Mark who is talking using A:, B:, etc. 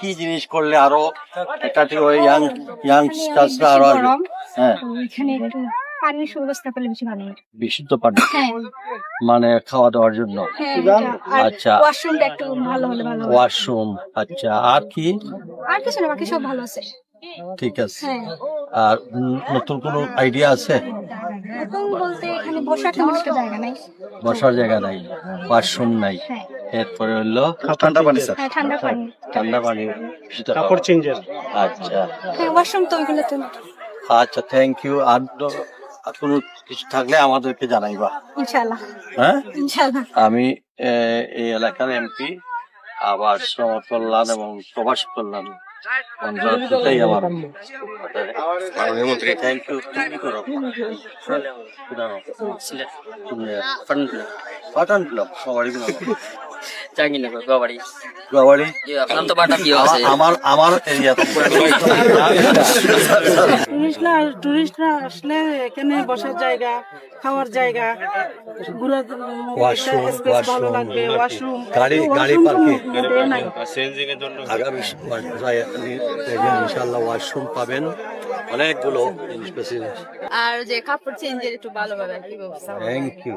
A: কি জিনিস করলে আরো ইয়াংস্টার্সরা আরো আসবে? হ্যাঁ,
B: এখানে একটু পানির সুব্যবস্থা করলে বেশি ভালো হয়।
A: বিশুদ্ধ পানি
B: হ্যাঁ
A: মানে খাওয়া দাওয়ার জন্য। আচ্ছা,
B: ওয়াশরুমটা একটু ভালো হলে ভালো হয়।
A: ওয়াশরুম। আচ্ছা, আর কি?
B: আর কিছু না, বাকি সব ভালো আছে।
A: ঠিক আছে।
B: হ্যাঁ,
A: আর নতুন কোনো আইডিয়া আছে?
B: এখন বলতে এখানে বসার তেমন একটা জায়গা নাই।
A: বসার জায়গা নাই, ওয়াশরুম নাই,
B: হ্যাঁ
A: এরপরে হলো ঠান্ডা পানি, স্যার
B: হ্যাঁ, ঠান্ডা পানি।
A: ঠান্ডা পানি,
C: কাপড় চেঞ্জের।
A: আচ্ছা
B: হ্যাঁ, ওয়াশরুম তো ওইগুলো তো
A: আচ্ছা, থ্যাংক ইউ। আর কোনো কিছু থাকলে আমাদেরকে জানাইবা।
B: ইনশাআল্লাহ।
A: হ্যাঁ,
B: ইনশাআল্লাহ।
A: আমি এই এলাকার এমপি, আবাস কল্যাণ এবং প্রবাস কল্যাণ মন্ত্রণালয়টাই আমার মাননীয় মন্ত্রী। Thank you. তুমি কি করো? পাঠান ব্লক সবারই
D: জাহাঙ্গীরনগর গোয়াবাড়ি।
A: গোয়াবাড়ি।
D: আপনার বাটা কি আছে?
A: আমার এরিয়া
E: টুরিস্টরা আসলে এখানে বসার জায়গা, খাওয়ার জায়গা, ঘোরার
A: ওয়াশরুম,
E: ভালো লাগবে, ওয়াশরুম,
A: গাড়ি পার্কিং
E: নাই।
A: আগামী ইনশাআল্লাহ ওয়াশরুম পাবেন অনেকগুলো জিনিস।
F: আর যে কাপড় চেঞ্জের একটু ভালোভাবে ব্যবস্থা।
A: Thank you.